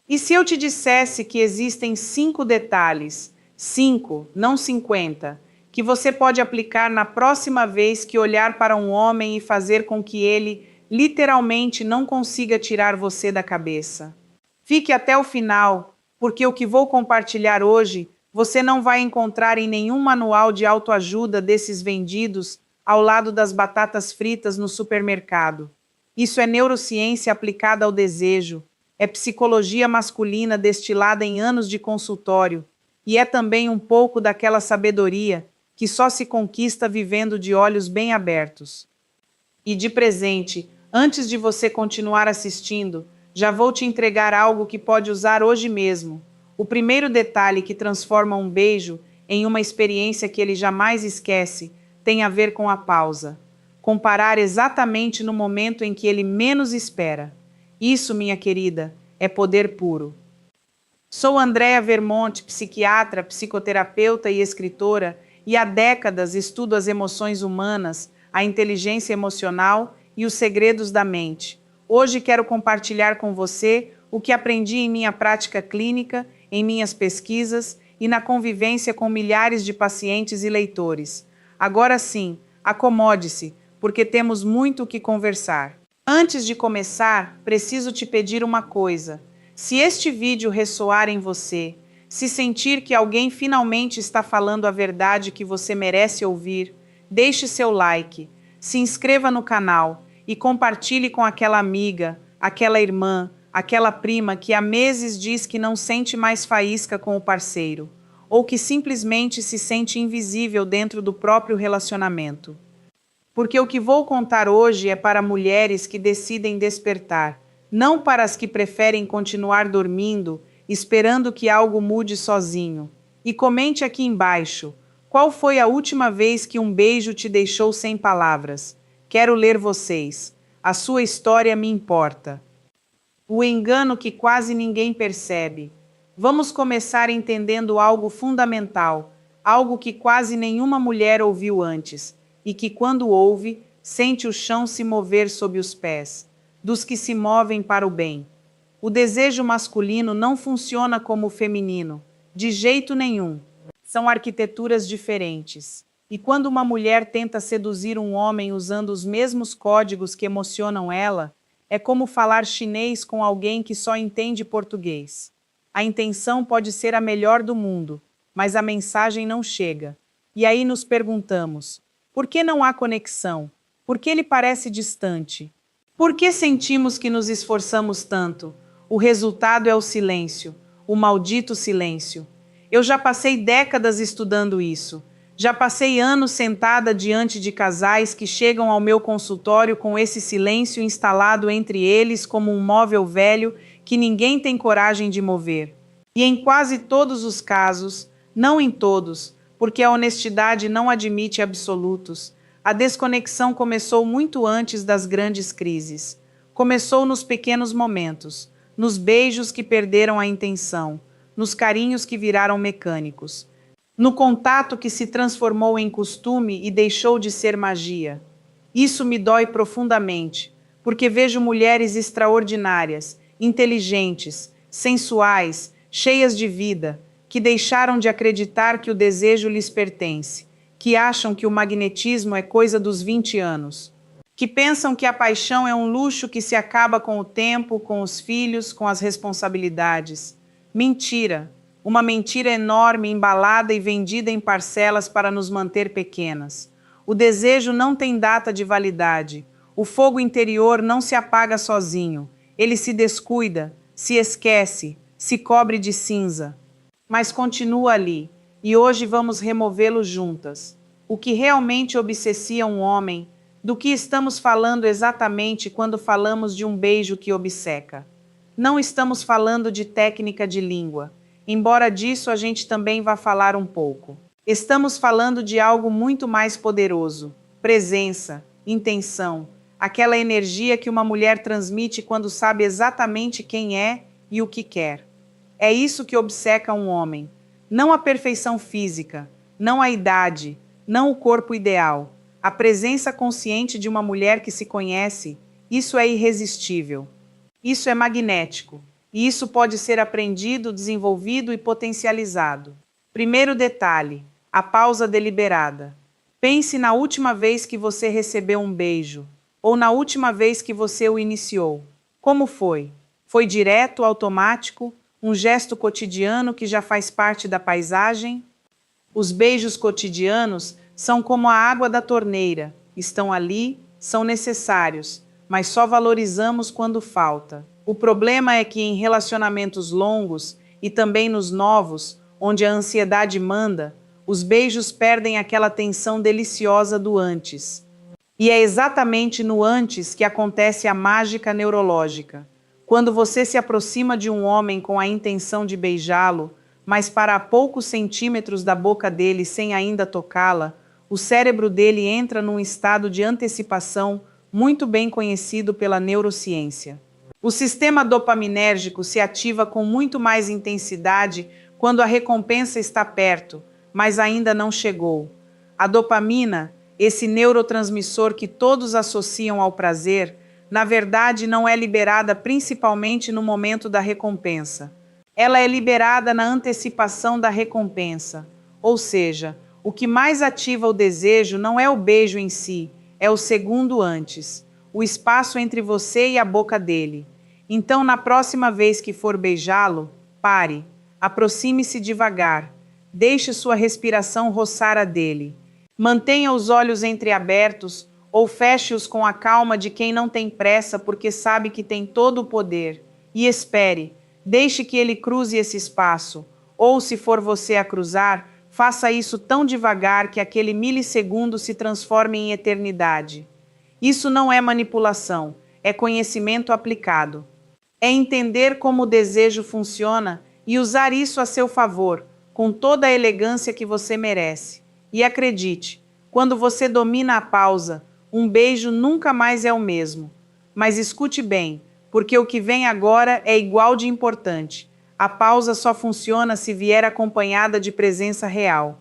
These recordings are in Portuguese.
E se eu te dissesse que existem 5 detalhes, 5, não 50, que você pode aplicar na próxima vez que olhar para um homem e fazer com que ele, literalmente, não consiga tirar você da cabeça? Fique até o final, porque o que vou compartilhar hoje você não vai encontrar em nenhum manual de autoajuda desses vendidos ao lado das batatas fritas no supermercado. Isso é neurociência aplicada ao desejo, é psicologia masculina destilada em anos de consultório, e é também um pouco daquela sabedoria que só se conquista vivendo de olhos bem abertos. E de presente, antes de você continuar assistindo, já vou te entregar algo que pode usar hoje mesmo. O primeiro detalhe que transforma um beijo em uma experiência que ele jamais esquece tem a ver com a pausa. Comparar exatamente no momento em que ele menos espera. Isso, minha querida, é poder puro. Sou Andrea Vermonte, psiquiatra, psicoterapeuta e escritora, e há décadas estudo as emoções humanas, a inteligência emocional e os segredos da mente. Hoje quero compartilhar com você o que aprendi em minha prática clínica, em minhas pesquisas e na convivência com milhares de pacientes e leitores. Agora sim, acomode-se, porque temos muito o que conversar. Antes de começar, preciso te pedir uma coisa. Se este vídeo ressoar em você, se sentir que alguém finalmente está falando a verdade que você merece ouvir, deixe seu like, se inscreva no canal e compartilhe com aquela amiga, aquela irmã, aquela prima que há meses diz que não sente mais faísca com o parceiro, ou que simplesmente se sente invisível dentro do próprio relacionamento. Porque o que vou contar hoje é para mulheres que decidem despertar, não para as que preferem continuar dormindo, esperando que algo mude sozinho. E comente aqui embaixo, qual foi a última vez que um beijo te deixou sem palavras? Quero ler vocês. A sua história me importa. O engano que quase ninguém percebe. Vamos começar entendendo algo fundamental, algo que quase nenhuma mulher ouviu antes, e que quando ouve, sente o chão se mover sob os pés, dos que se movem para o bem. O desejo masculino não funciona como o feminino, de jeito nenhum. São arquiteturas diferentes. E quando uma mulher tenta seduzir um homem usando os mesmos códigos que emocionam ela, é como falar chinês com alguém que só entende português. A intenção pode ser a melhor do mundo, mas a mensagem não chega. E aí nos perguntamos, por que não há conexão? Por que ele parece distante? Por que sentimos que nos esforçamos tanto? O resultado é o silêncio, o maldito silêncio. Eu já passei décadas estudando isso. Já passei anos sentada diante de casais que chegam ao meu consultório com esse silêncio instalado entre eles como um móvel velho que ninguém tem coragem de mover. E em quase todos os casos, não em todos, porque a honestidade não admite absolutos, a desconexão começou muito antes das grandes crises. Começou nos pequenos momentos, nos beijos que perderam a intenção, nos carinhos que viraram mecânicos, no contato que se transformou em costume e deixou de ser magia. Isso me dói profundamente, porque vejo mulheres extraordinárias, inteligentes, sensuais, cheias de vida, que deixaram de acreditar que o desejo lhes pertence, que acham que o magnetismo é coisa dos 20 anos, que pensam que a paixão é um luxo que se acaba com o tempo, com os filhos, com as responsabilidades. Mentira! Uma mentira enorme, embalada e vendida em parcelas para nos manter pequenas. O desejo não tem data de validade. O fogo interior não se apaga sozinho. Ele se descuida, se esquece, se cobre de cinza. Mas continua ali, e hoje vamos removê-lo juntas. O que realmente obsessia um homem, do que estamos falando exatamente quando falamos de um beijo que obceca? Não estamos falando de técnica de língua. Embora disso a gente também vá falar um pouco. Estamos falando de algo muito mais poderoso: presença, intenção, aquela energia que uma mulher transmite quando sabe exatamente quem é e o que quer. É isso que obceca um homem. Não a perfeição física, não a idade, não o corpo ideal. A presença consciente de uma mulher que se conhece, isso é irresistível. Isso é magnético. e isso pode ser aprendido, desenvolvido e potencializado. Primeiro detalhe: a pausa deliberada. Pense na última vez que você recebeu um beijo, ou na última vez que você o iniciou. Como foi? Foi direto, automático, um gesto cotidiano que já faz parte da paisagem? Os beijos cotidianos são como a água da torneira, estão ali, são necessários, mas só valorizamos quando falta. O problema é que em relacionamentos longos e também nos novos, onde a ansiedade manda, os beijos perdem aquela tensão deliciosa do antes. E é exatamente no antes que acontece a mágica neurológica. Quando você se aproxima de um homem com a intenção de beijá-lo, mas para a poucos centímetros da boca dele sem ainda tocá-la, o cérebro dele entra num estado de antecipação muito bem conhecido pela neurociência. O sistema dopaminérgico se ativa com muito mais intensidade quando a recompensa está perto, mas ainda não chegou. A dopamina, esse neurotransmissor que todos associam ao prazer, na verdade não é liberada principalmente no momento da recompensa. Ela é liberada na antecipação da recompensa. Ou seja, o que mais ativa o desejo não é o beijo em si, é o segundo antes, o espaço entre você e a boca dele. Então, na próxima vez que for beijá-lo, pare, aproxime-se devagar. Deixe sua respiração roçar a dele. Mantenha os olhos entreabertos ou feche-os com a calma de quem não tem pressa porque sabe que tem todo o poder. E espere, deixe que ele cruze esse espaço. Ou, se for você a cruzar, faça isso tão devagar que aquele milissegundo se transforme em eternidade. Isso não é manipulação, é conhecimento aplicado. É entender como o desejo funciona e usar isso a seu favor, com toda a elegância que você merece. E acredite, quando você domina a pausa, um beijo nunca mais é o mesmo. Mas escute bem, porque o que vem agora é igual de importante. A pausa só funciona se vier acompanhada de presença real.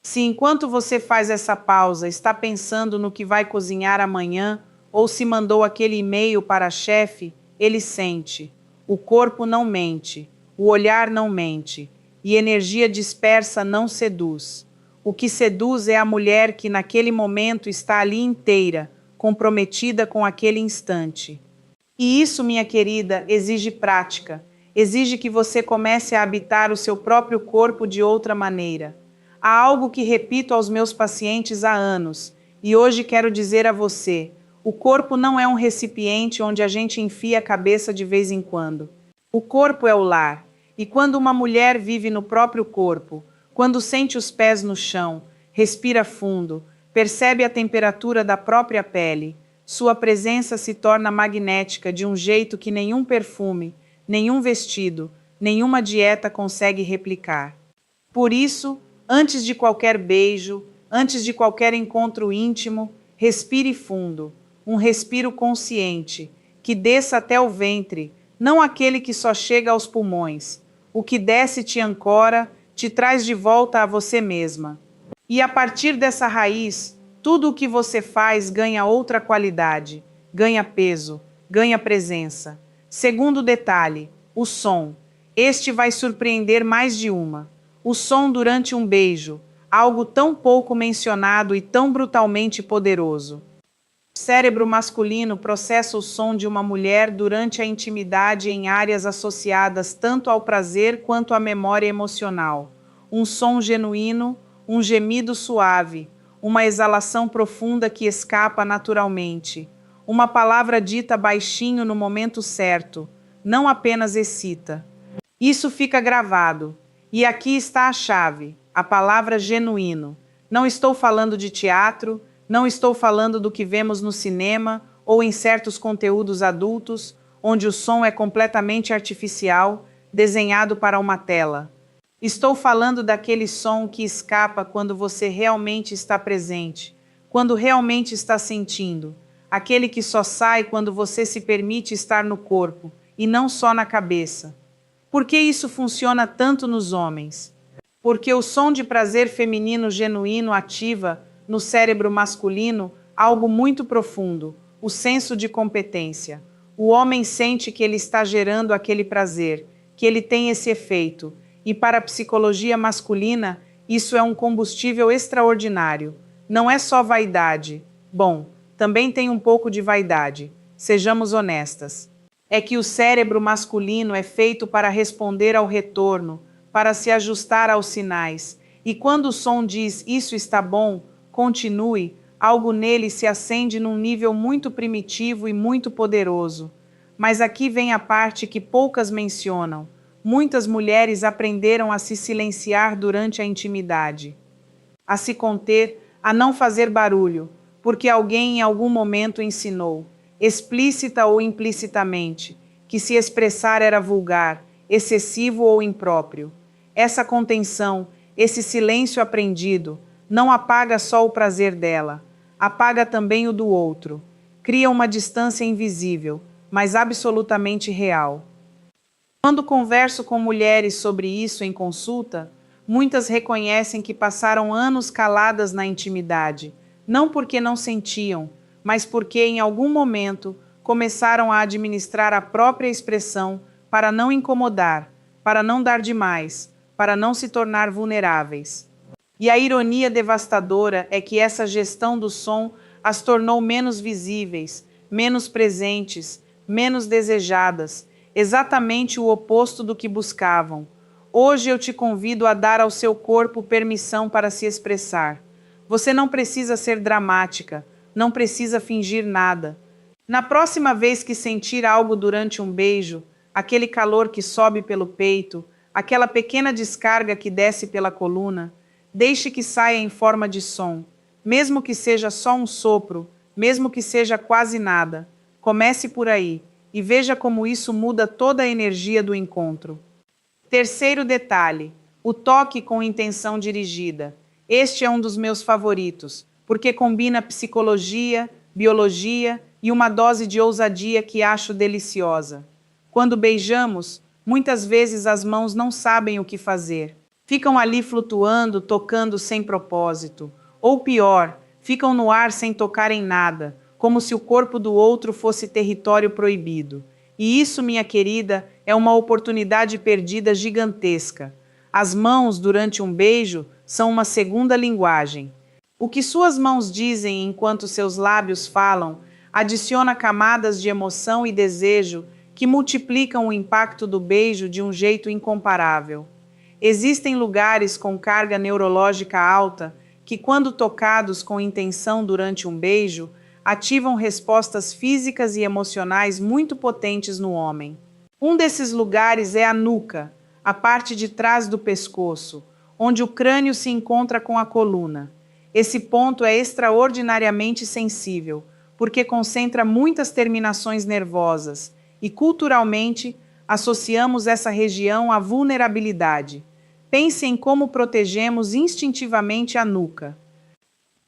Se enquanto você faz essa pausa está pensando no que vai cozinhar amanhã, ou se mandou aquele e-mail para a chefe, ele sente. O corpo não mente, o olhar não mente. E energia dispersa não seduz. O que seduz é a mulher que naquele momento está ali inteira, comprometida com aquele instante. E isso, minha querida, exige prática. Exige que você comece a habitar o seu próprio corpo de outra maneira. Há algo que repito aos meus pacientes há anos, e hoje quero dizer a você: o corpo não é um recipiente onde a gente enfia a cabeça de vez em quando. O corpo é o lar. E quando uma mulher vive no próprio corpo, quando sente os pés no chão, respira fundo, percebe a temperatura da própria pele, sua presença se torna magnética de um jeito que nenhum perfume, nenhum vestido, nenhuma dieta consegue replicar. Por isso, antes de qualquer beijo, antes de qualquer encontro íntimo, respire fundo, um respiro consciente, que desça até o ventre, não aquele que só chega aos pulmões. O que desce te ancora, te traz de volta a você mesma. E a partir dessa raiz, tudo o que você faz ganha outra qualidade, ganha peso, ganha presença. Segundo detalhe, o som. Este vai surpreender mais de uma. O som durante um beijo, algo tão pouco mencionado e tão brutalmente poderoso. O cérebro masculino processa o som de uma mulher durante a intimidade em áreas associadas tanto ao prazer quanto à memória emocional. Um som genuíno, um gemido suave, uma exalação profunda que escapa naturalmente. Uma palavra dita baixinho no momento certo, não apenas excita. Isso fica gravado. E aqui está a chave, a palavra genuíno. Não estou falando de teatro, não estou falando do que vemos no cinema ou em certos conteúdos adultos, onde o som é completamente artificial, desenhado para uma tela. Estou falando daquele som que escapa quando você realmente está presente, quando realmente está sentindo, aquele que só sai quando você se permite estar no corpo e não só na cabeça. Por que isso funciona tanto nos homens? Porque o som de prazer feminino genuíno ativa, no cérebro masculino, algo muito profundo, o senso de competência. O homem sente que ele está gerando aquele prazer, que ele tem esse efeito. E para a psicologia masculina, isso é um combustível extraordinário. Não é só vaidade. Bom, também tem um pouco de vaidade. Sejamos honestas. É que o cérebro masculino é feito para responder ao retorno, para se ajustar aos sinais. E quando o som diz isso está bom, continue, algo nele se acende num nível muito primitivo e muito poderoso. Mas aqui vem a parte que poucas mencionam. Muitas mulheres aprenderam a se silenciar durante a intimidade, a se conter, a não fazer barulho, porque alguém em algum momento ensinou, explícita ou implicitamente, que se expressar era vulgar, excessivo ou impróprio. Essa contenção, esse silêncio aprendido, não apaga só o prazer dela, apaga também o do outro. Cria uma distância invisível, mas absolutamente real. Quando converso com mulheres sobre isso em consulta, muitas reconhecem que passaram anos caladas na intimidade, não porque não sentiam, mas porque em algum momento começaram a administrar a própria expressão para não incomodar, para não dar demais, para não se tornar vulneráveis. E a ironia devastadora é que essa gestão do som as tornou menos visíveis, menos presentes, menos desejadas, exatamente o oposto do que buscavam. Hoje eu te convido a dar ao seu corpo permissão para se expressar. Você não precisa ser dramática, não precisa fingir nada. Na próxima vez que sentir algo durante um beijo, aquele calor que sobe pelo peito, aquela pequena descarga que desce pela coluna, deixe que saia em forma de som, mesmo que seja só um sopro, mesmo que seja quase nada. Comece por aí e veja como isso muda toda a energia do encontro. Terceiro detalhe, o toque com intenção dirigida. Este é um dos meus favoritos, porque combina psicologia, biologia e uma dose de ousadia que acho deliciosa. Quando beijamos, muitas vezes as mãos não sabem o que fazer. Ficam ali flutuando, tocando sem propósito. Ou pior, ficam no ar sem tocar em nada, como se o corpo do outro fosse território proibido. E isso, minha querida, é uma oportunidade perdida gigantesca. As mãos, durante um beijo, são uma segunda linguagem. O que suas mãos dizem enquanto seus lábios falam adiciona camadas de emoção e desejo que multiplicam o impacto do beijo de um jeito incomparável. Existem lugares com carga neurológica alta que, quando tocados com intenção durante um beijo, ativam respostas físicas e emocionais muito potentes no homem. Um desses lugares é a nuca, a parte de trás do pescoço, onde o crânio se encontra com a coluna. Esse ponto é extraordinariamente sensível, porque concentra muitas terminações nervosas e, culturalmente, associamos essa região à vulnerabilidade. Pense em como protegemos instintivamente a nuca.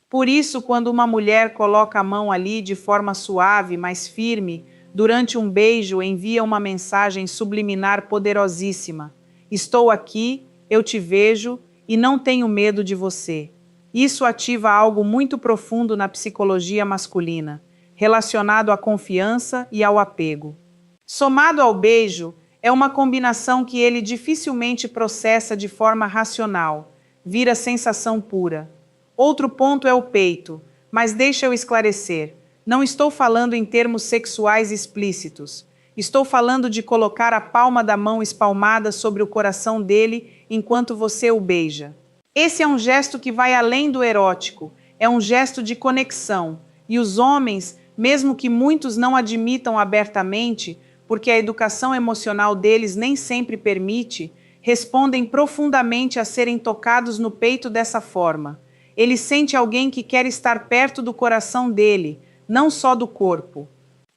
Por isso, quando uma mulher coloca a mão ali de forma suave, mas firme, durante um beijo envia uma mensagem subliminar poderosíssima. Estou aqui, eu te vejo e não tenho medo de você. Isso ativa algo muito profundo na psicologia masculina, relacionado à confiança e ao apego. Somado ao beijo, é uma combinação que ele dificilmente processa de forma racional, vira sensação pura. Outro ponto é o peito, mas deixa eu esclarecer. Não estou falando em termos sexuais explícitos. Estou falando de colocar a palma da mão espalmada sobre o coração dele enquanto você o beija. Esse é um gesto que vai além do erótico, é um gesto de conexão. E os homens, mesmo que muitos não admitam abertamente, porque a educação emocional deles nem sempre permite, respondem profundamente a serem tocados no peito dessa forma. Ele sente alguém que quer estar perto do coração dele, não só do corpo.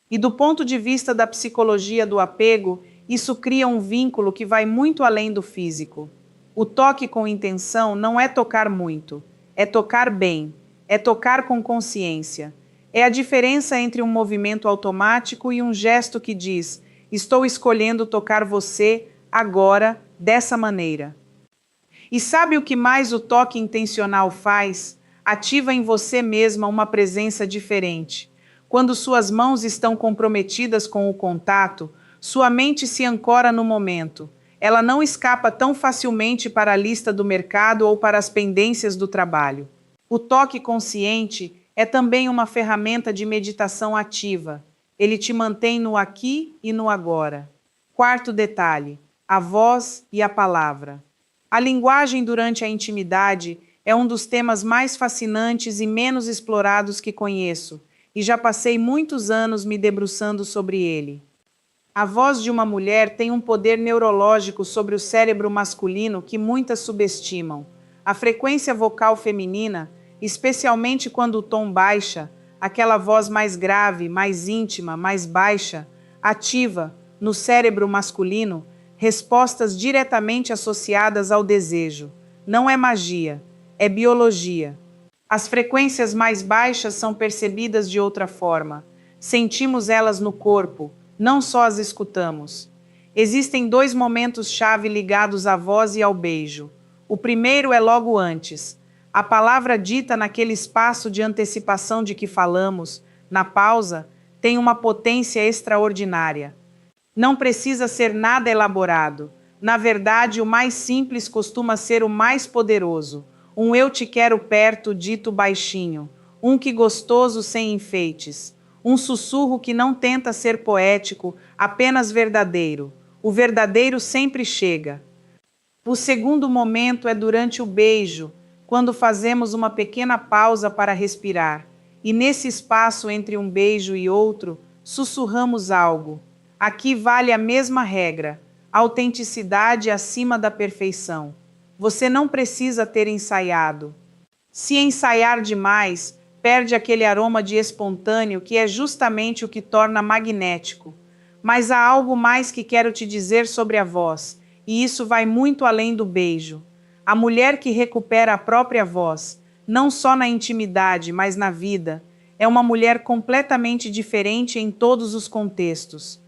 E do ponto de vista da psicologia do apego, isso cria um vínculo que vai muito além do físico. O toque com intenção não é tocar muito, é tocar bem, é tocar com consciência. É a diferença entre um movimento automático e um gesto que diz: estou escolhendo tocar você agora, dessa maneira. E sabe o que mais o toque intencional faz? Ativa em você mesma uma presença diferente. Quando suas mãos estão comprometidas com o contato, sua mente se ancora no momento. Ela não escapa tão facilmente para a lista do mercado ou para as pendências do trabalho. O toque consciente é também uma ferramenta de meditação ativa. Ele te mantém no aqui e no agora. Quarto detalhe: a voz e a palavra. A linguagem durante a intimidade é um dos temas mais fascinantes e menos explorados que conheço, e já passei muitos anos me debruçando sobre ele. A voz de uma mulher tem um poder neurológico sobre o cérebro masculino que muitas subestimam. A frequência vocal feminina, especialmente quando o tom baixa, aquela voz mais grave, mais íntima, mais baixa, ativa, no cérebro masculino, respostas diretamente associadas ao desejo. Não é magia, é biologia. As frequências mais baixas são percebidas de outra forma. Sentimos elas no corpo, não só as escutamos. Existem dois momentos-chave ligados à voz e ao beijo. O primeiro é logo antes. A palavra dita naquele espaço de antecipação de que falamos, na pausa, tem uma potência extraordinária. Não precisa ser nada elaborado. Na verdade, o mais simples costuma ser o mais poderoso. Um eu te quero perto dito baixinho. Um que gostoso sem enfeites. Um sussurro que não tenta ser poético, apenas verdadeiro. O verdadeiro sempre chega. O segundo momento é durante o beijo, quando fazemos uma pequena pausa para respirar. E nesse espaço entre um beijo e outro, sussurramos algo. Aqui vale a mesma regra: autenticidade acima da perfeição. Você não precisa ter ensaiado. Se ensaiar demais, perde aquele aroma de espontâneo que é justamente o que torna magnético. Mas há algo mais que quero te dizer sobre a voz, e isso vai muito além do beijo. A mulher que recupera a própria voz, não só na intimidade, mas na vida, é uma mulher completamente diferente em todos os contextos.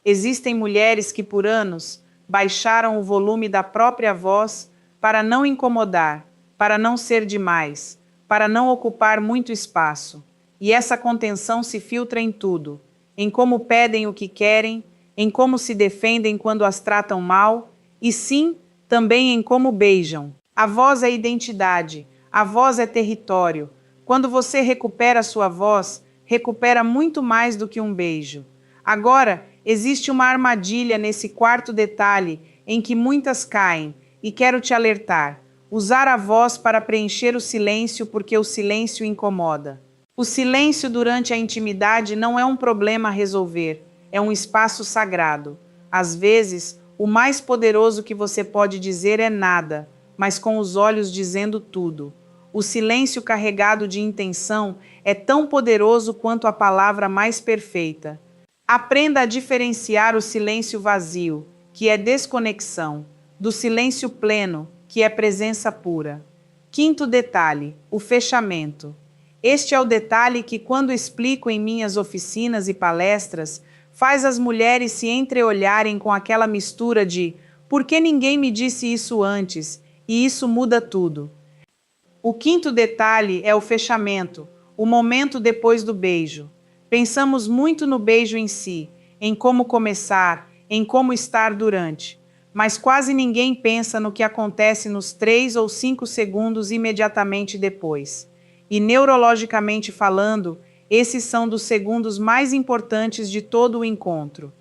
Existem mulheres que por anos baixaram o volume da própria voz para não incomodar, para não ser demais, para não ocupar muito espaço. E essa contenção se filtra em tudo, em como pedem o que querem, em como se defendem quando as tratam mal, e sim, também em como beijam. A voz é identidade, a voz é território. Quando você recupera sua voz, recupera muito mais do que um beijo. Agora, existe uma armadilha nesse quarto detalhe em que muitas caem, e quero te alertar: usar a voz para preencher o silêncio porque o silêncio incomoda. O silêncio durante a intimidade não é um problema a resolver, é um espaço sagrado. Às vezes, o mais poderoso que você pode dizer é nada, mas com os olhos dizendo tudo. O silêncio carregado de intenção é tão poderoso quanto a palavra mais perfeita. Aprenda a diferenciar o silêncio vazio, que é desconexão, do silêncio pleno, que é presença pura. Quinto detalhe: o fechamento. Este é o detalhe que, quando explico em minhas oficinas e palestras, faz as mulheres se entreolharem com aquela mistura de "por que ninguém me disse isso antes?" e "isso muda tudo". O quinto detalhe é o fechamento, o momento depois do beijo. Pensamos muito no beijo em si, em como começar, em como estar durante, mas quase ninguém pensa no que acontece nos 3 ou 5 segundos imediatamente depois. E neurologicamente falando, esses são dos segundos mais importantes de todo o encontro.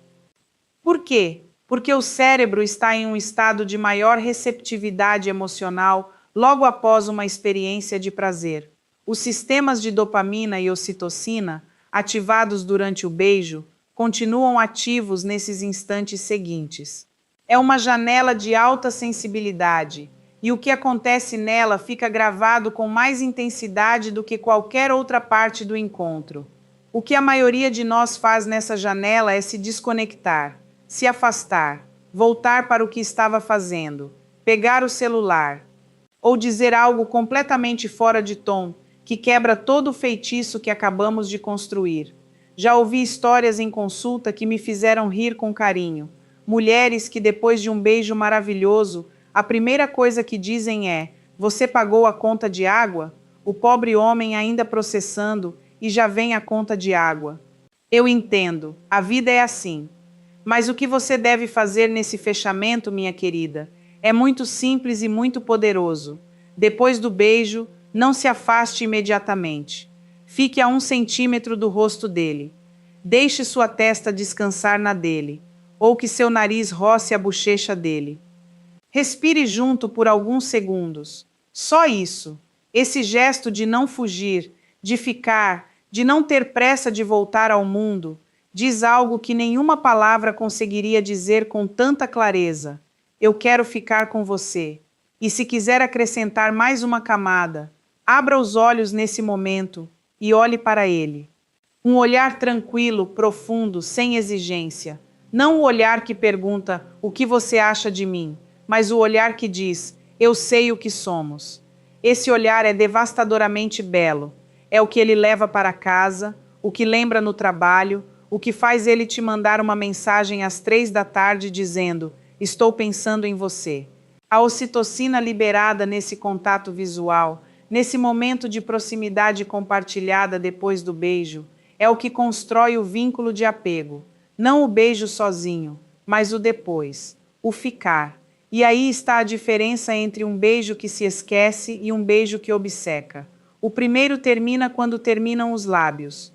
Por quê? Porque o cérebro está em um estado de maior receptividade emocional logo após uma experiência de prazer. Os sistemas de dopamina e ocitocina, ativados durante o beijo, continuam ativos nesses instantes seguintes. É uma janela de alta sensibilidade, e o que acontece nela fica gravado com mais intensidade do que qualquer outra parte do encontro. O que a maioria de nós faz nessa janela é se desconectar, se afastar, voltar para o que estava fazendo, pegar o celular, ou dizer algo completamente fora de tom, que quebra todo o feitiço que acabamos de construir. Já ouvi histórias em consulta que me fizeram rir com carinho. Mulheres que, depois de um beijo maravilhoso, a primeira coisa que dizem é: "Você pagou a conta de água?" O pobre homem, ainda processando, e já vem a conta de água. Eu entendo, a vida é assim. Mas o que você deve fazer nesse fechamento, minha querida, é muito simples e muito poderoso. Depois do beijo, não se afaste imediatamente. Fique a 1 centímetro do rosto dele. Deixe sua testa descansar na dele, ou que seu nariz roce a bochecha dele. Respire junto por alguns segundos. Só isso. Esse gesto de não fugir, de ficar, de não ter pressa de voltar ao mundo, diz algo que nenhuma palavra conseguiria dizer com tanta clareza. Eu quero ficar com você. E se quiser acrescentar mais uma camada, abra os olhos nesse momento e olhe para ele. Um olhar tranquilo, profundo, sem exigência. Não o olhar que pergunta o que você acha de mim, mas o olhar que diz, eu sei o que somos. Esse olhar é devastadoramente belo. É o que ele leva para casa, o que lembra no trabalho, o que faz ele te mandar uma mensagem às 3 da tarde dizendo, estou pensando em você. A ocitocina liberada nesse contato visual, nesse momento de proximidade compartilhada depois do beijo, é o que constrói o vínculo de apego. Não o beijo sozinho, mas o depois, o ficar. E aí está a diferença entre um beijo que se esquece e um beijo que obceca. O primeiro termina quando terminam os lábios.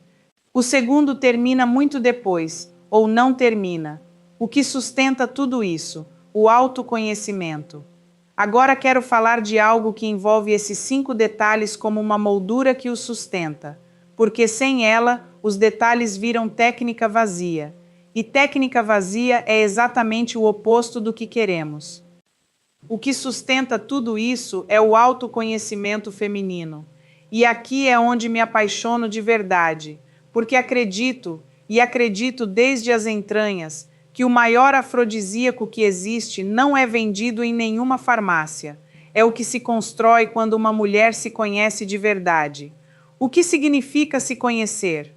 O segundo termina muito depois, ou não termina. O que sustenta tudo isso? O autoconhecimento. Agora quero falar de algo que envolve esses 5 detalhes como uma moldura que os sustenta, porque sem ela, os detalhes viram técnica vazia. E técnica vazia é exatamente o oposto do que queremos. O que sustenta tudo isso é o autoconhecimento feminino. E aqui é onde me apaixono de verdade, porque acredito, e acredito desde as entranhas, que o maior afrodisíaco que existe não é vendido em nenhuma farmácia. É o que se constrói quando uma mulher se conhece de verdade. O que significa se conhecer?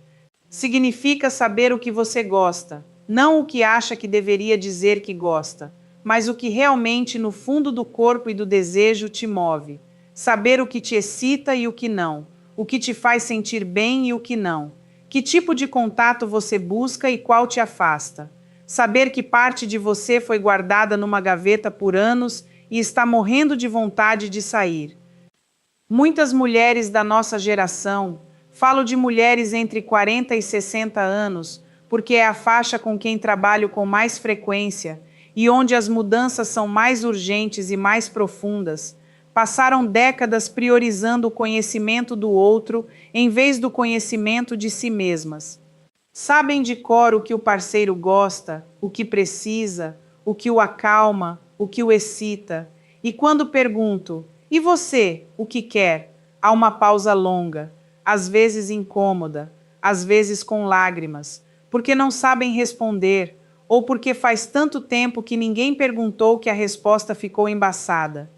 Significa saber o que você gosta, não o que acha que deveria dizer que gosta, mas o que realmente no fundo do corpo e do desejo te move. Saber o que te excita e o que não, o que te faz sentir bem e o que não. Que tipo de contato você busca e qual te afasta. Saber que parte de você foi guardada numa gaveta por anos e está morrendo de vontade de sair. Muitas mulheres da nossa geração, falo de mulheres entre 40 e 60 anos, porque é a faixa com quem trabalho com mais frequência e onde as mudanças são mais urgentes e mais profundas, passaram décadas priorizando o conhecimento do outro em vez do conhecimento de si mesmas. Sabem de cor o que o parceiro gosta, o que precisa, o que o acalma, o que o excita. E quando pergunto, e você, o que quer? Há uma pausa longa, às vezes incômoda, às vezes com lágrimas, porque não sabem responder, ou porque faz tanto tempo que ninguém perguntou que a resposta ficou embaçada.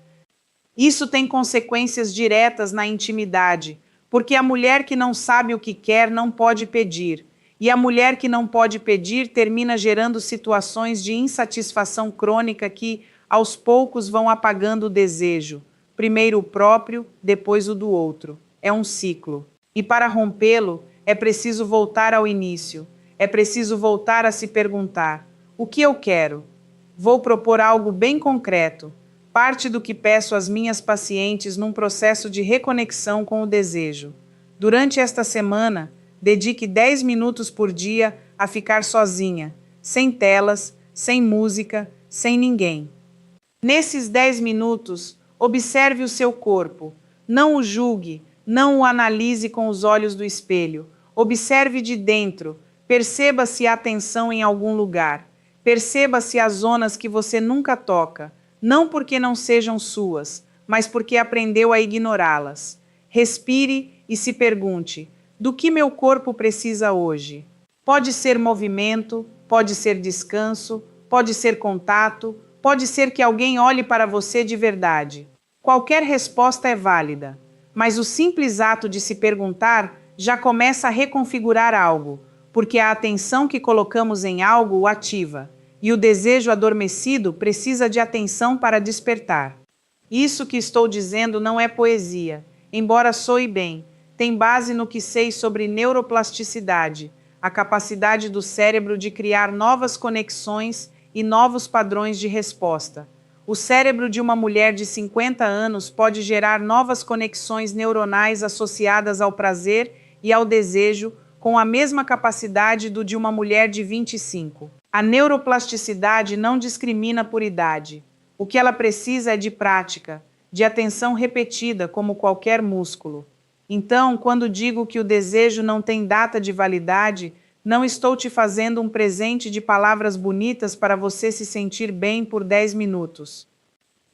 Isso tem consequências diretas na intimidade, porque a mulher que não sabe o que quer não pode pedir, e a mulher que não pode pedir termina gerando situações de insatisfação crônica que, aos poucos, vão apagando o desejo. Primeiro o próprio, depois o do outro. É um ciclo. E para rompê-lo, é preciso voltar ao início. É preciso voltar a se perguntar: o que eu quero? Vou propor algo bem concreto. Parte do que peço às minhas pacientes num processo de reconexão com o desejo. Durante esta semana, dedique 10 minutos por dia a ficar sozinha, sem telas, sem música, sem ninguém. Nesses 10 minutos, observe o seu corpo. Não o julgue, não o analise com os olhos do espelho. Observe de dentro. Perceba se há tensão em algum lugar. Perceba se há zonas que você nunca toca. Não porque não sejam suas, mas porque aprendeu a ignorá-las. Respire e se pergunte: do que meu corpo precisa hoje? Pode ser movimento, pode ser descanso, pode ser contato, pode ser que alguém olhe para você de verdade. Qualquer resposta é válida, mas o simples ato de se perguntar já começa a reconfigurar algo, porque a atenção que colocamos em algo o ativa. E o desejo adormecido precisa de atenção para despertar. Isso que estou dizendo não é poesia, embora soe bem. tem base no que sei sobre neuroplasticidade, a capacidade do cérebro de criar novas conexões e novos padrões de resposta. O cérebro de uma mulher de 50 anos pode gerar novas conexões neuronais associadas ao prazer e ao desejo com a mesma capacidade do de uma mulher de 25. A neuroplasticidade não discrimina por idade. O que ela precisa é de prática, de atenção repetida, como qualquer músculo. Então, quando digo que o desejo não tem data de validade, não estou te fazendo um presente de palavras bonitas para você se sentir bem por 10 minutos.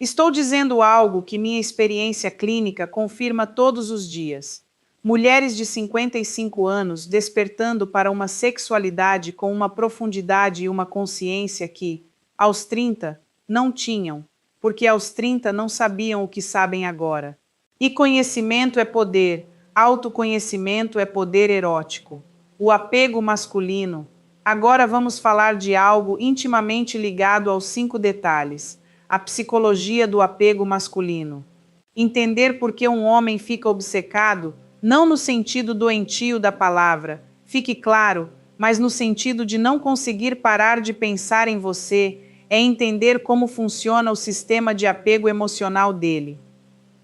Estou dizendo algo que minha experiência clínica confirma todos os dias. Mulheres de 55 anos despertando para uma sexualidade com uma profundidade e uma consciência que, aos 30, não tinham, porque aos 30 não sabiam o que sabem agora. E conhecimento é poder, autoconhecimento é poder erótico. O apego masculino. Agora vamos falar de algo intimamente ligado aos 5 detalhes, a psicologia do apego masculino. Entender por que um homem fica obcecado, não no sentido doentio da palavra, fique claro, mas no sentido de não conseguir parar de pensar em você, é entender como funciona o sistema de apego emocional dele.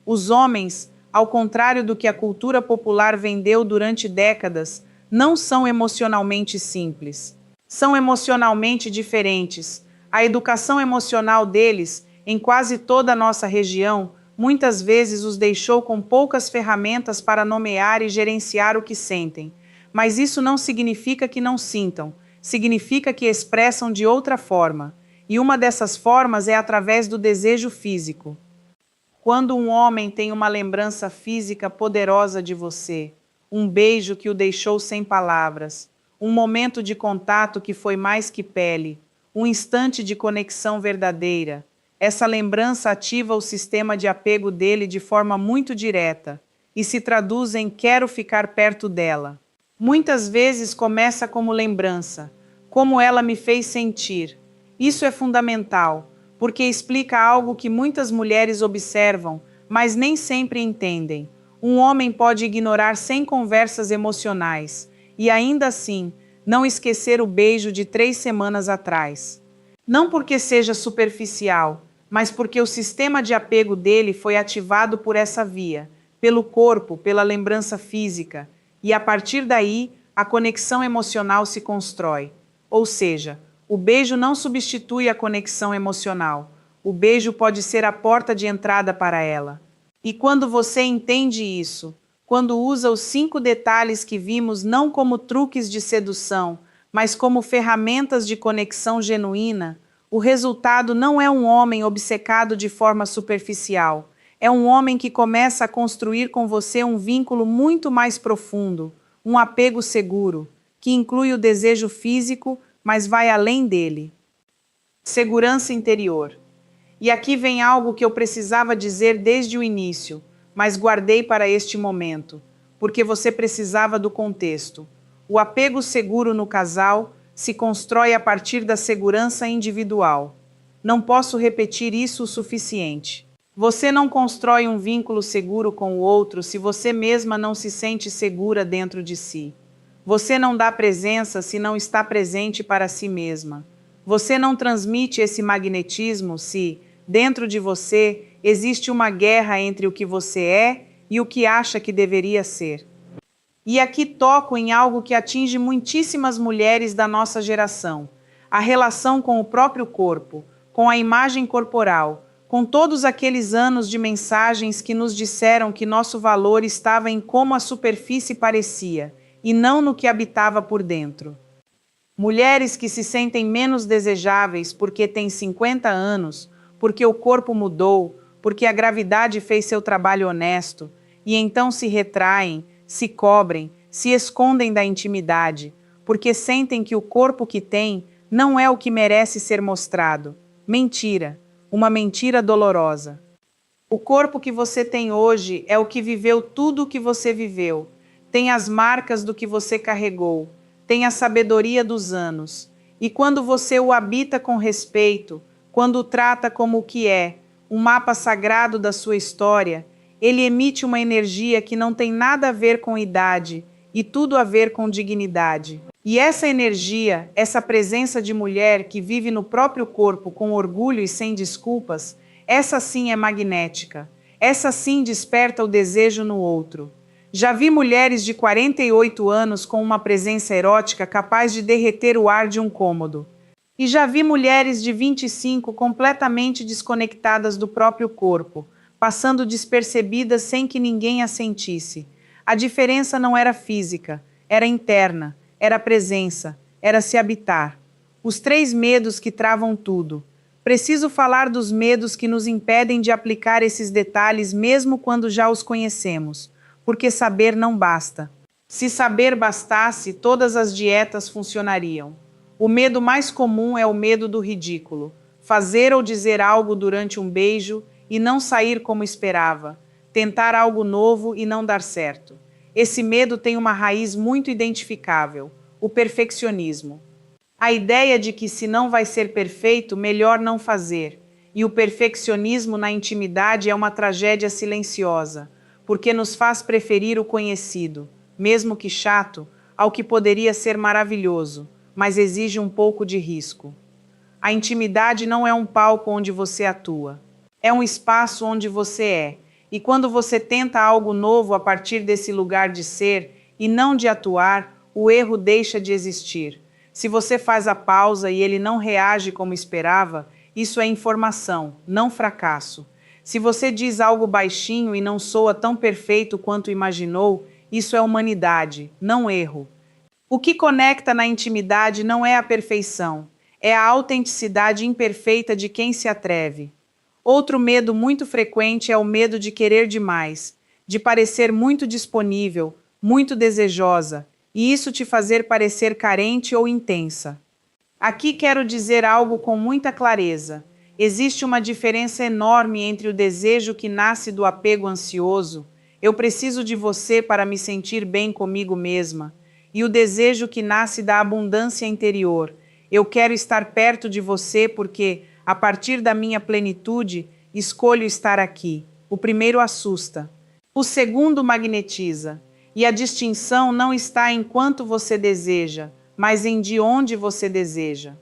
Os homens, ao contrário do que a cultura popular vendeu durante décadas, não são emocionalmente simples. São emocionalmente diferentes. A educação emocional deles, em quase toda a nossa região, muitas vezes os deixou com poucas ferramentas para nomear e gerenciar o que sentem. Mas isso não significa que não sintam, significa que expressam de outra forma. E uma dessas formas é através do desejo físico. Quando um homem tem uma lembrança física poderosa de você, um beijo que o deixou sem palavras, um momento de contato que foi mais que pele, um instante de conexão verdadeira, essa lembrança ativa o sistema de apego dele de forma muito direta e se traduz em quero ficar perto dela. Muitas vezes começa como lembrança, como ela me fez sentir. Isso é fundamental, porque explica algo que muitas mulheres observam, mas nem sempre entendem. Um homem pode ignorar 100 conversas emocionais e, ainda assim, não esquecer o beijo de 3 semanas atrás. Não porque seja superficial, mas porque o sistema de apego dele foi ativado por essa via, pelo corpo, pela lembrança física, e a partir daí a conexão emocional se constrói. Ou seja, o beijo não substitui a conexão emocional. O beijo pode ser a porta de entrada para ela. E quando você entende isso, quando usa os 5 detalhes que vimos não como truques de sedução, mas como ferramentas de conexão genuína, o resultado não é um homem obcecado de forma superficial. É um homem que começa a construir com você um vínculo muito mais profundo, um apego seguro, que inclui o desejo físico, mas vai além dele. Segurança interior. E aqui vem algo que eu precisava dizer desde o início, mas guardei para este momento, porque você precisava do contexto. O apego seguro no casal se constrói a partir da segurança individual. Não posso repetir isso o suficiente. Você não constrói um vínculo seguro com o outro se você mesma não se sente segura dentro de si. Você não dá presença se não está presente para si mesma. Você não transmite esse magnetismo se, dentro de você, existe uma guerra entre o que você é e o que acha que deveria ser. E aqui toco em algo que atinge muitíssimas mulheres da nossa geração: a relação com o próprio corpo, com a imagem corporal, com todos aqueles anos de mensagens que nos disseram que nosso valor estava em como a superfície parecia, e não no que habitava por dentro. Mulheres que se sentem menos desejáveis porque têm 50 anos, porque o corpo mudou, porque a gravidade fez seu trabalho honesto, e então se retraem, se cobrem, se escondem da intimidade, porque sentem que o corpo que têm não é o que merece ser mostrado. Mentira, uma mentira dolorosa. O corpo que você tem hoje é o que viveu tudo o que você viveu, tem as marcas do que você carregou, tem a sabedoria dos anos, e quando você o habita com respeito, quando o trata como o que é, um mapa sagrado da sua história, Ele emite uma energia que não tem nada a ver com idade e tudo a ver com dignidade. E essa energia, essa presença de mulher que vive no próprio corpo com orgulho e sem desculpas, essa sim é magnética. Essa sim desperta o desejo no outro. Já vi mulheres de 48 anos com uma presença erótica capaz de derreter o ar de um cômodo. E já vi mulheres de 25 completamente desconectadas do próprio corpo, passando despercebidas sem que ninguém as sentisse. A diferença não era física, era interna, era presença, era se habitar. Os 3 medos que travam tudo. Preciso falar dos medos que nos impedem de aplicar esses detalhes mesmo quando já os conhecemos, porque saber não basta. Se saber bastasse, todas as dietas funcionariam. O medo mais comum é o medo do ridículo. Fazer ou dizer algo durante um beijo e não sair como esperava. Tentar algo novo e não dar certo. Esse medo tem uma raiz muito identificável: o perfeccionismo. A ideia de que se não vai ser perfeito, melhor não fazer. E o perfeccionismo na intimidade é uma tragédia silenciosa, porque nos faz preferir o conhecido, mesmo que chato, ao que poderia ser maravilhoso, mas exige um pouco de risco. A intimidade não é um palco onde você atua. É um espaço onde você é. E quando você tenta algo novo a partir desse lugar de ser e não de atuar, o erro deixa de existir. Se você faz a pausa e ele não reage como esperava, isso é informação, não fracasso. Se você diz algo baixinho e não soa tão perfeito quanto imaginou, isso é humanidade, não erro. O que conecta na intimidade não é a perfeição, é a autenticidade imperfeita de quem se atreve. Outro medo muito frequente é o medo de querer demais, de parecer muito disponível, muito desejosa, e isso te fazer parecer carente ou intensa. Aqui quero dizer algo com muita clareza. Existe uma diferença enorme entre o desejo que nasce do apego ansioso, eu preciso de você para me sentir bem comigo mesma, e o desejo que nasce da abundância interior. Eu quero estar perto de você porque, a partir da minha plenitude, escolho estar aqui. O primeiro assusta. O segundo magnetiza. E a distinção não está em quanto você deseja, mas em de onde você deseja.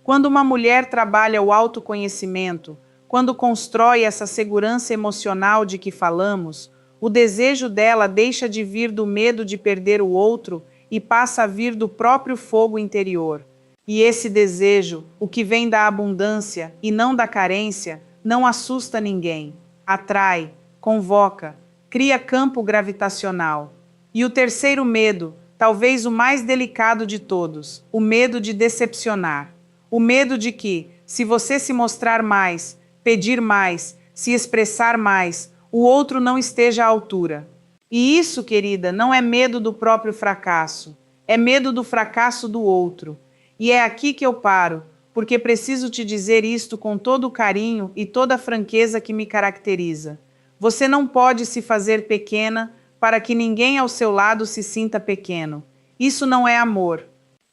Quando uma mulher trabalha o autoconhecimento, quando constrói essa segurança emocional de que falamos, o desejo dela deixa de vir do medo de perder o outro e passa a vir do próprio fogo interior. E esse desejo, o que vem da abundância e não da carência, não assusta ninguém. Atrai, convoca, cria campo gravitacional. E o terceiro medo, talvez o mais delicado de todos, o medo de decepcionar. O medo de que, se você se mostrar mais, pedir mais, se expressar mais, o outro não esteja à altura. E isso, querida, não é medo do próprio fracasso, é medo do fracasso do outro. E é aqui que eu paro, porque preciso te dizer isto com todo o carinho e toda a franqueza que me caracteriza. Você não pode se fazer pequena para que ninguém ao seu lado se sinta pequeno. Isso não é amor.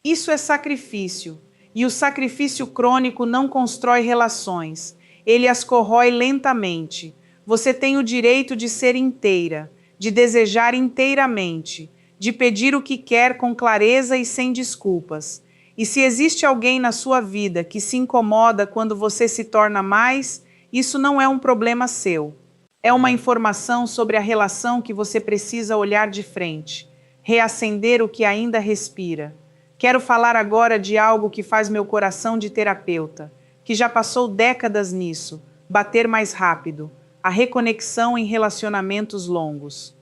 Isso é sacrifício. E o sacrifício crônico não constrói relações. Ele as corrói lentamente. Você tem o direito de ser inteira, de desejar inteiramente, de pedir o que quer com clareza e sem desculpas. E se existe alguém na sua vida que se incomoda quando você se torna mais, isso não é um problema seu. É uma informação sobre a relação que você precisa olhar de frente, reacender o que ainda respira. Quero falar agora de algo que faz meu coração de terapeuta, que já passou décadas nisso, bater mais rápido, a reconexão em relacionamentos longos.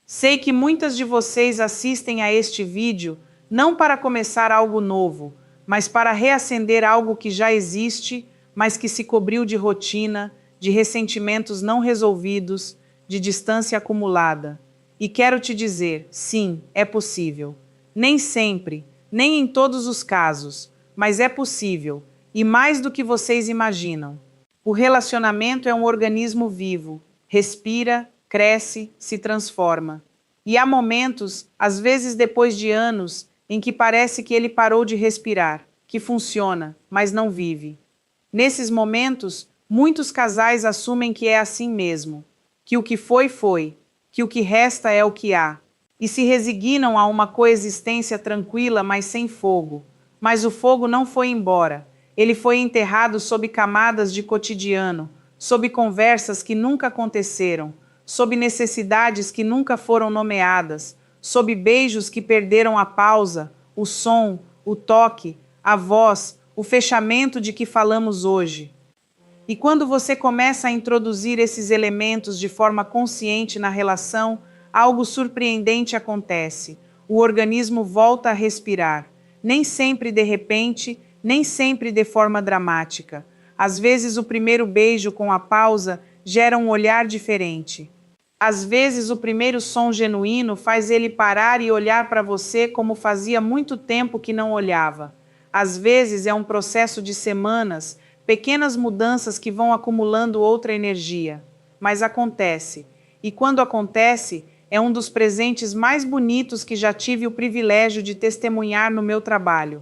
Sei que muitas de vocês assistem a este vídeo não para começar algo novo, mas para reacender algo que já existe, mas que se cobriu de rotina, de ressentimentos não resolvidos, de distância acumulada. E quero te dizer, sim, é possível. Nem sempre, nem em todos os casos, mas é possível, e mais do que vocês imaginam. O relacionamento é um organismo vivo, respira, cresce, se transforma. E há momentos, às vezes depois de anos, em que parece que ele parou de respirar, que funciona, mas não vive. Nesses momentos, muitos casais assumem que é assim mesmo, que o que foi, foi, que o que resta é o que há, e se resignam a uma coexistência tranquila, mas sem fogo. Mas o fogo não foi embora. Ele foi enterrado sob camadas de cotidiano, sob conversas que nunca aconteceram, sob necessidades que nunca foram nomeadas, sob beijos que perderam a pausa, o som, o toque, a voz, o fechamento de que falamos hoje. E quando você começa a introduzir esses elementos de forma consciente na relação, algo surpreendente acontece. O organismo volta a respirar. Nem sempre de repente, nem sempre de forma dramática. Às vezes o primeiro beijo com a pausa gera um olhar diferente. Às vezes o primeiro som genuíno faz ele parar e olhar para você como fazia muito tempo que não olhava. Às vezes é um processo de semanas, pequenas mudanças que vão acumulando outra energia. Mas acontece. E quando acontece, é um dos presentes mais bonitos que já tive o privilégio de testemunhar no meu trabalho.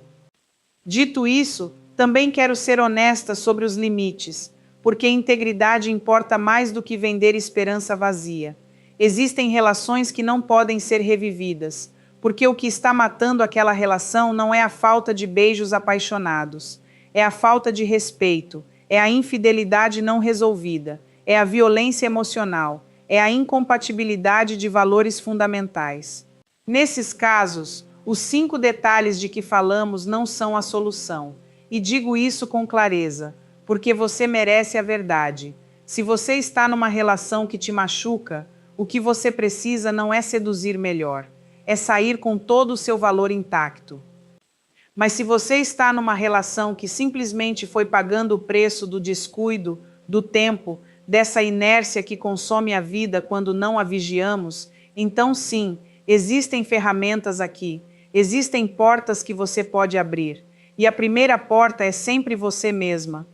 Dito isso, também quero ser honesta sobre os limites, porque integridade importa mais do que vender esperança vazia. Existem relações que não podem ser revividas, porque o que está matando aquela relação não é a falta de beijos apaixonados, é a falta de respeito, é a infidelidade não resolvida, é a violência emocional, é a incompatibilidade de valores fundamentais. Nesses casos, os 5 detalhes de que falamos não são a solução. E digo isso com clareza, porque você merece a verdade. Se você está numa relação que te machuca, o que você precisa não é seduzir melhor, é sair com todo o seu valor intacto. Mas se você está numa relação que simplesmente foi pagando o preço do descuido, do tempo, dessa inércia que consome a vida quando não a vigiamos, então sim, existem ferramentas aqui, existem portas que você pode abrir. E a primeira porta é sempre você mesma.